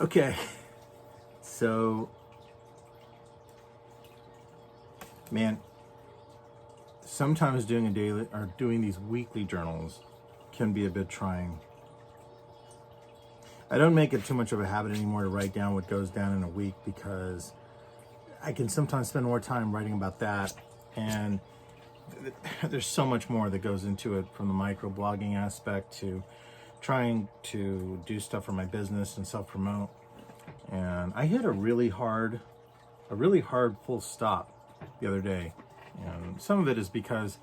Okay, so, man, sometimes doing a daily or doing these weekly journals can be a bit trying. I don't make it too much of a habit anymore to write down what goes down in a week because I can sometimes spend more time writing about that, and there's so much more that goes into it, from the microblogging aspect to trying to do stuff for my business and self-promote. And I hit a really hard full stop the other day. And some of it is because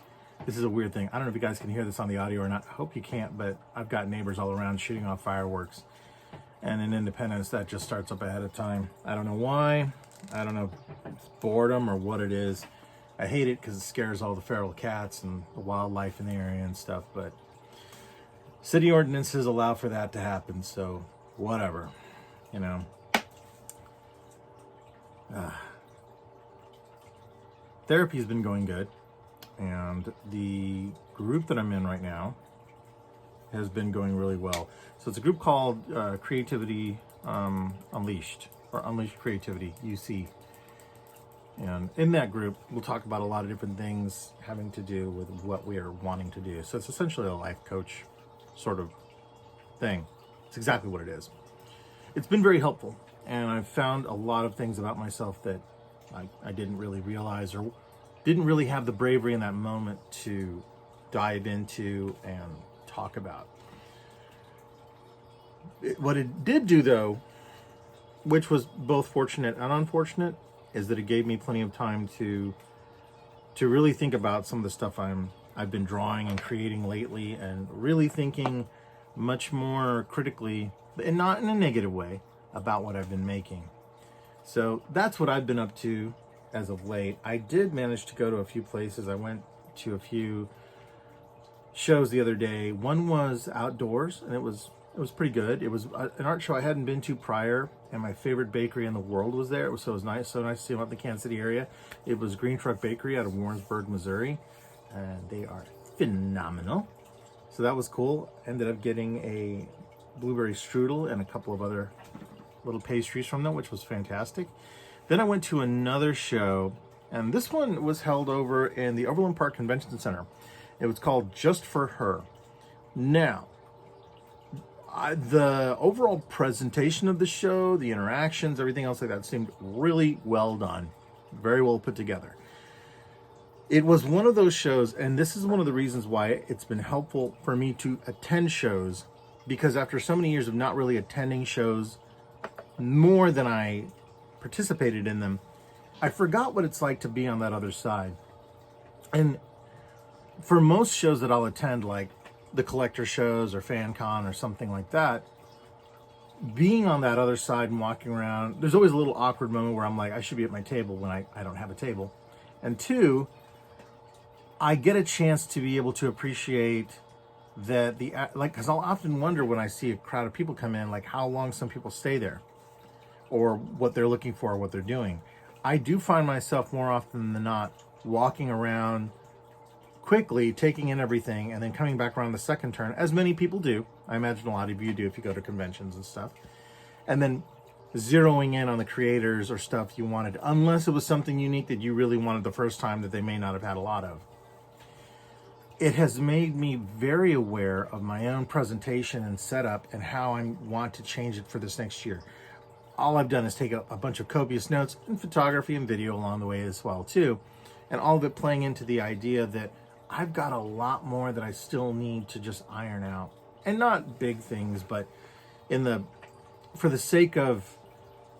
this is a weird thing. I don't know if you guys can hear this on the audio or not. I hope you can't, but I've got neighbors all around shooting off fireworks. And in Independence, that just starts up ahead of time. I don't know why. I don't know if it's boredom or what it is. I hate it because it scares all the feral cats and the wildlife in the area and stuff, but city ordinances allow for that to happen, so whatever, you know. Therapy's been going good, and the group that I'm in right now has been going really well. So it's a group called Creativity Unleashed, or Unleashed Creativity, UC. And in that group, we'll talk about a lot of different things having to do with what we are wanting to do. So it's essentially a life coach sort of thing. It's exactly what it is. It's been very helpful, and I've found a lot of things about myself that I didn't really realize or didn't really have the bravery in that moment to dive into and talk about. What it did do, though, which was both fortunate and unfortunate, is that it gave me plenty of time to really think about some of the stuff I've been drawing and creating lately, and really thinking much more critically, and not in a negative way, about what I've been making. So that's what I've been up to as of late. I did manage to go to a few places. I went to a few shows the other day. One was outdoors, and it was pretty good. It was an art show I hadn't been to prior, and my favorite bakery in the world was there. It was so nice to see them out in the Kansas City area. It was Green Truck Bakery out of Warrensburg, Missouri, and they are phenomenal. So that was cool. Ended up getting a blueberry strudel and a couple of other little pastries from them, which was fantastic. Then I went to another show, and this one was held over in the Overland Park Convention Center. It was called Just for Her. Now, the overall presentation of the show, the interactions, everything else like that seemed really well done, very well put together. It was one of those shows, and this is one of the reasons why it's been helpful for me to attend shows, because after so many years of not really attending shows more than I participated in them, I forgot what it's like to be on that other side. And for most shows that I'll attend, like the collector shows or FanCon or something like that, being on that other side and walking around, there's always a little awkward moment where I'm like, I should be at my table when I don't have a table. And two, I get a chance to be able to appreciate that because I'll often wonder when I see a crowd of people come in, like how long some people stay there, or what they're looking for, or what they're doing. I do find myself more often than not walking around quickly, taking in everything, and then coming back around the second turn, as many people do. I imagine a lot of you do if you go to conventions and stuff. And then zeroing in on the creators or stuff you wanted, unless it was something unique that you really wanted the first time that they may not have had a lot of. It has made me very aware of my own presentation and setup and how I want to change it for this next year. All I've done is take a bunch of copious notes and photography and video along the way as well too. And all of it playing into the idea that I've got a lot more that I still need to just iron out. And not big things, but for the sake of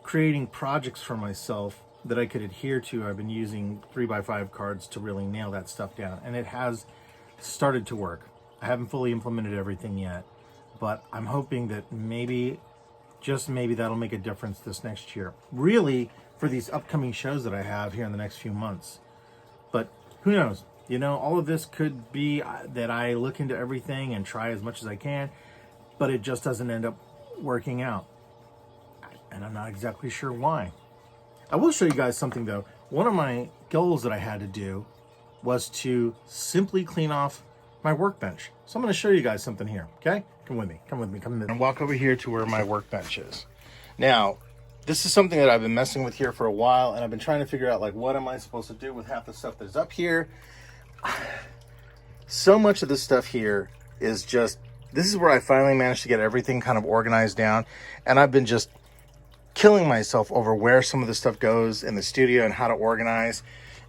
creating projects for myself that I could adhere to, I've been using 3x5 cards to really nail that stuff down. And it has started to work. I haven't fully implemented everything yet, but I'm hoping that maybe, just maybe, that'll make a difference this next year. Really, for these upcoming shows that I have here in the next few months. But who knows? You know, all of this could be that I look into everything and try as much as I can, but it just doesn't end up working out. And I'm not exactly sure why. I will show you guys something though. One of my goals that I had to do was to simply clean off my workbench. So I'm going to show you guys something here, okay? Come with me. And walk over here to where my workbench is. Now, this is something that I've been messing with here for a while, and I've been trying to figure out, like, what am I supposed to do with half the stuff that's up here? So much of this stuff here is just, this is where I finally managed to get everything kind of organized down, and I've been just killing myself over where some of the stuff goes in the studio and how to organize.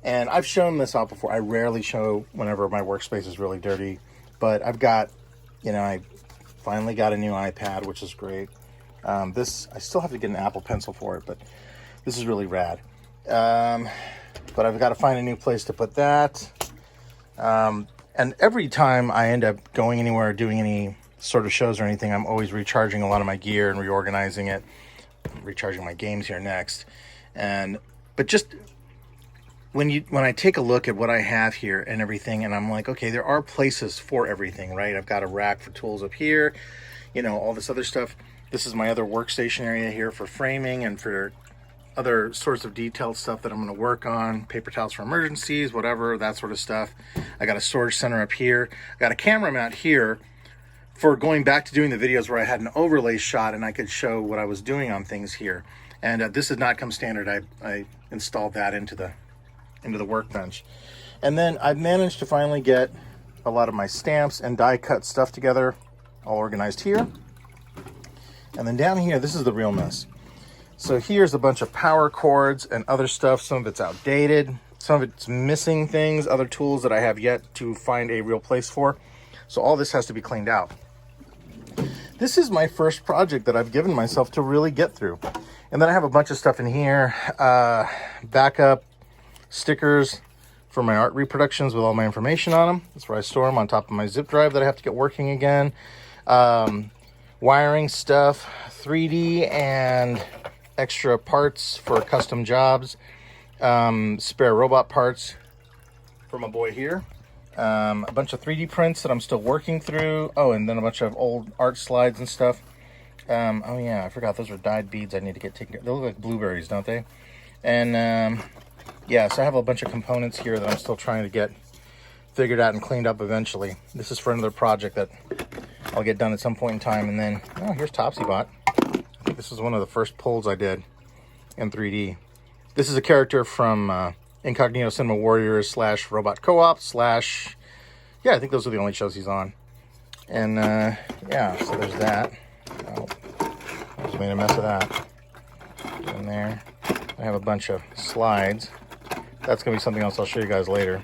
And I've shown this off before. I rarely show whenever my workspace is really dirty, but I've got, I finally got a new iPad, which is great. This, I still have to get an Apple Pencil for it, but this is really rad. But I've got to find a new place to put that. And every time I end up going anywhere or doing any sort of shows or anything, I'm always recharging a lot of my gear and reorganizing it. I'm recharging my games here next. But just when I take a look at what I have here and everything, and I'm like, okay, there are places for everything, right? I've got a rack for tools up here, all this other stuff. This is my other workstation area here for framing and for other sorts of detailed stuff that I'm going to work on, paper towels for emergencies, whatever, that sort of stuff. I got a storage center up here. I got a camera mount here for going back to doing the videos where I had an overlay shot and I could show what I was doing on things here. And this did not come standard. I installed that into the workbench. And then I've managed to finally get a lot of my stamps and die cut stuff together, all organized here. And then down here, this is the real mess. So here's a bunch of power cords and other stuff. Some of it's outdated. Some of it's missing things, other tools that I have yet to find a real place for. So all this has to be cleaned out. This is my first project that I've given myself to really get through. And then I have a bunch of stuff in here. Backup stickers for my art reproductions with all my information on them. That's where I store them, on top of my zip drive that I have to get working again. Wiring stuff, 3D and extra parts for custom jobs, spare robot parts for my boy here, a bunch of 3D prints that I'm still working through. Oh, and then a bunch of old art slides and stuff. Oh yeah, I forgot those are dyed beads I need to get taken care of. They look like blueberries, don't they? And yeah, so I have a bunch of components here that I'm still trying to get figured out and cleaned up eventually. This is for another project that I'll get done at some point in time. And then, oh, here's TopsyBot. I think this is one of the first pulls I did in 3D. This is a character from Incognito Cinema Warriors / Robot Co-op / yeah, I think those are the only shows he's on. And yeah, so there's that. Oh, I just made a mess of that. In there. I have a bunch of slides. That's going to be something else I'll show you guys later.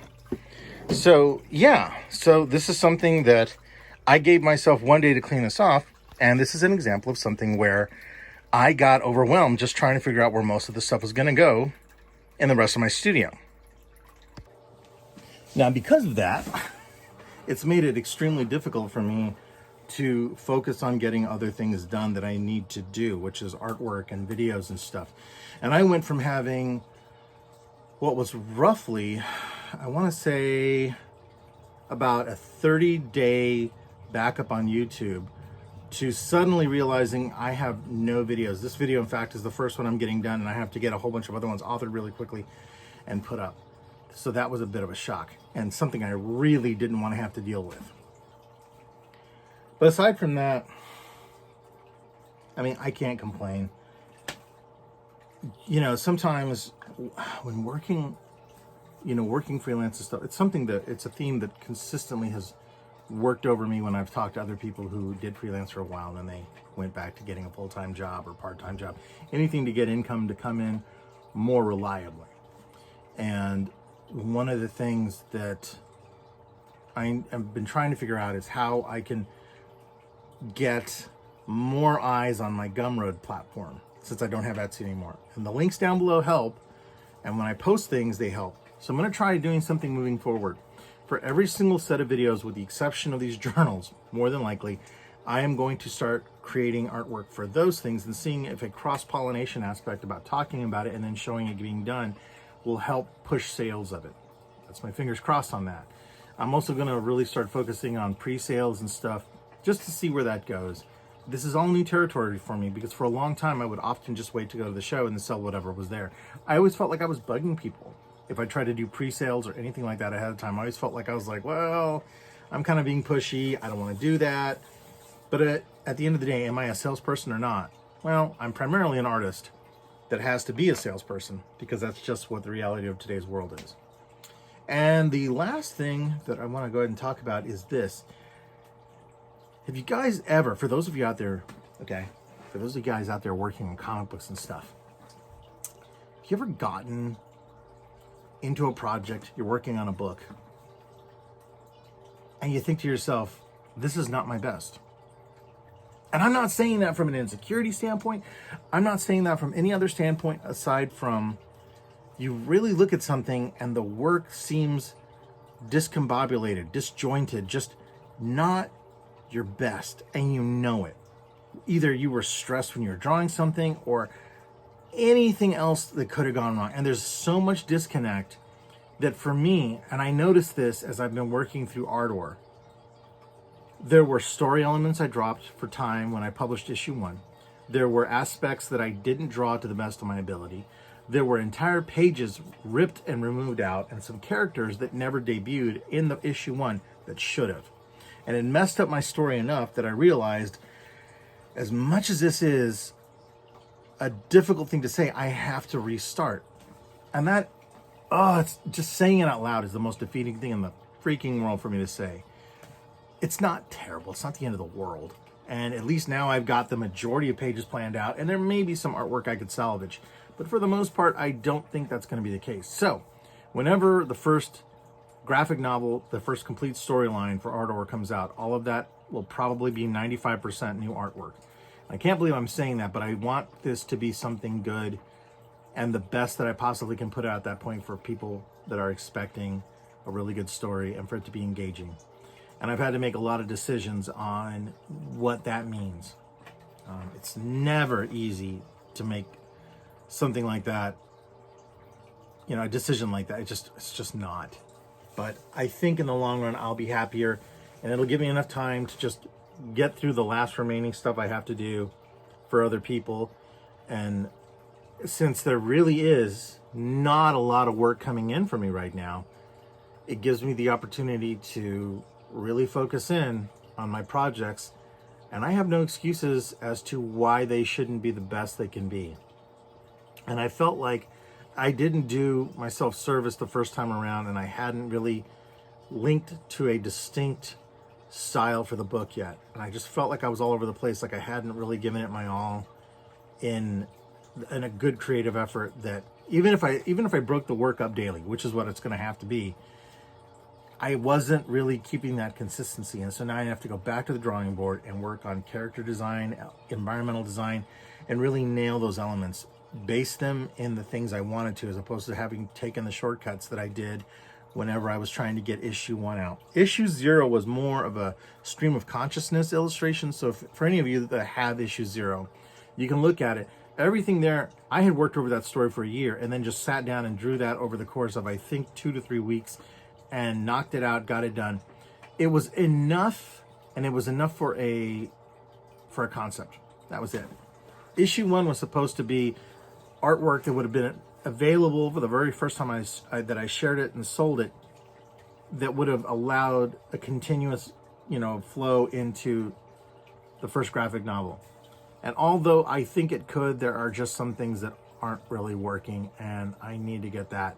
So yeah, so this is something that I gave myself one day to clean this off, and this is an example of something where I got overwhelmed just trying to figure out where most of the stuff was going to go in the rest of my studio. Now, because of that, it's made it extremely difficult for me to focus on getting other things done that I need to do, which is artwork and videos and stuff. And I went from having what was roughly, I want to say, about a 30-day backup on YouTube to suddenly realizing I have no videos. This video, in fact, is the first one I'm getting done, and I have to get a whole bunch of other ones authored really quickly and put up. So that was a bit of a shock and something I really didn't want to have to deal with. But aside from that, I mean, I can't complain. Sometimes when working freelance and stuff, it's a theme that consistently has worked over me when I've talked to other people who did freelance for a while and then they went back to getting a full-time job or part-time job, anything to get income to come in more reliably. And one of the things that I've been trying to figure out is how I can get more eyes on my Gumroad platform, since I don't have Etsy anymore. And the links down below help, and when I post things, they help. So I'm going to try doing something moving forward. For every single set of videos, with the exception of these journals, more than likely, I am going to start creating artwork for those things and seeing if a cross-pollination aspect about talking about it and then showing it being done will help push sales of it. That's my fingers crossed on that. I'm also going to really start focusing on pre-sales and stuff just to see where that goes. This is all new territory for me because for a long time I would often just wait to go to the show and then sell whatever was there. I always felt like I was bugging people if I tried to do pre-sales or anything like that ahead of time. I always felt like I was like, well, I'm kind of being pushy. I don't want to do that. But at the end of the day, am I a salesperson or not? Well, I'm primarily an artist that has to be a salesperson because that's just what the reality of today's world is. And the last thing that I want to go ahead and talk about is this. Have you guys ever, for those of you out there, okay, for those of you guys out there working on comic books and stuff, have you ever gotten into a project, you're working on a book, and you think to yourself, this is not my best? And I'm not saying that from an insecurity standpoint. I'm not saying that from any other standpoint aside from you really look at something and the work seems discombobulated, disjointed, just not your best, and you know it. Either you were stressed when you were drawing something or anything else that could have gone wrong. And there's so much disconnect that for me, and I noticed this as I've been working through Ardor, there were story elements I dropped for time when I published issue 1. There were aspects that I didn't draw to the best of my ability. There were entire pages ripped and removed out, and some characters that never debuted in the issue 1 that should have. And it messed up my story enough that I realized, as much as this is a difficult thing to say, I have to restart. And that, it's just saying it out loud is the most defeating thing in the freaking world for me to say. It's not terrible. It's not the end of the world. And at least now I've got the majority of pages planned out, and there may be some artwork I could salvage. But for the most part, I don't think that's going to be the case. So whenever the first graphic novel, the first complete storyline for Ardor comes out, all of that will probably be 95% new artwork. I can't believe I'm saying that, but I want this to be something good and the best that I possibly can put out at that point for people that are expecting a really good story and for it to be engaging. And I've had to make a lot of decisions on what that means. It's never easy to make something like that, a decision like that. It's just not. But I think in the long run, I'll be happier, and it'll give me enough time to just get through the last remaining stuff I have to do for other people. And since there really is not a lot of work coming in for me right now, it gives me the opportunity to really focus in on my projects, and I have no excuses as to why they shouldn't be the best they can be. And I felt like I didn't do myself service the first time around, and I hadn't really linked to a distinct style for the book yet. And I just felt like I was all over the place, like I hadn't really given it my all in a good creative effort, that even if I broke the work up daily, which is what it's going to have to be, I wasn't really keeping that consistency. And so now I have to go back to the drawing board and work on character design, environmental design, and really nail those elements, base them in the things I wanted to, as opposed to having taken the shortcuts that I did whenever I was trying to get issue 1 out. Issue 0 was more of a stream of consciousness illustration. So for any of you that have issue 0, you can look at it. Everything there, I had worked over that story for a year and then just sat down and drew that over the course of, I think, 2 to 3 weeks, and knocked it out, got it done. It was enough, and it was enough for a concept. That was it. Issue 1 was supposed to be artwork that would have been available for the very first time that I shared it and sold it, that would have allowed a continuous, flow into the first graphic novel. And although I think it could, there are just some things that aren't really working, and I need to get that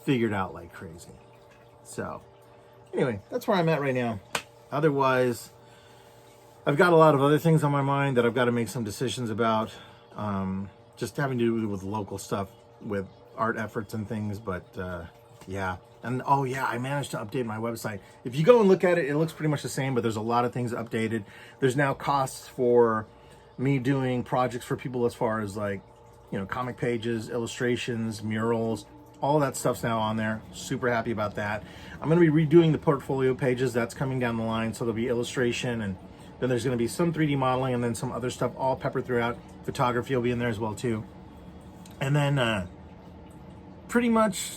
figured out like crazy. So anyway, that's where I'm at right now. Otherwise, I've got a lot of other things on my mind that I've got to make some decisions about, just having to do with local stuff, with art efforts and things. But yeah. And I managed to update my website. If you go and look at it, it looks pretty much the same, but there's a lot of things updated. There's now costs for me doing projects for people, as far as comic pages, illustrations, murals, all that stuff's now on there. Super happy about that. I'm going to be redoing the portfolio pages. That's coming down the line. So there'll be illustration, and then there's going to be some 3D modeling, and then some other stuff all peppered throughout. Photography will be in there as well too. And then pretty much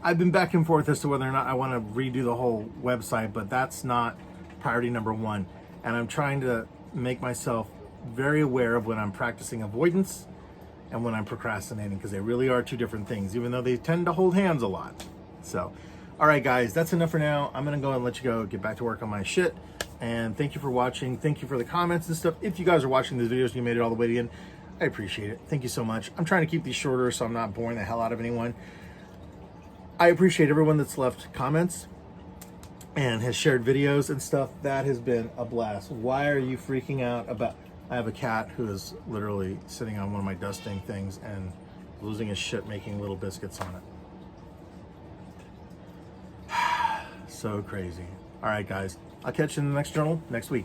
I've been back and forth as to whether or not I want to redo the whole website, but that's not priority number 1. And I'm trying to make myself very aware of when I'm practicing avoidance and when I'm procrastinating, because they really are 2 different things, even though they tend to hold hands a lot. So, all right, guys, that's enough for now. I'm going to go and let you go, get back to work on my shit, And thank you for watching. Thank you for the comments and stuff. If you guys are watching these videos and you made it all the way to the end, I appreciate it. Thank you so much. I'm trying to keep these shorter so I'm not boring the hell out of anyone. I appreciate everyone that's left comments and has shared videos and stuff. That has been a blast. Why are you freaking out about... I have a cat who is literally sitting on one of my dusting things and losing his shit making little biscuits on it. So crazy. All right, guys. I'll catch you in the next journal next week.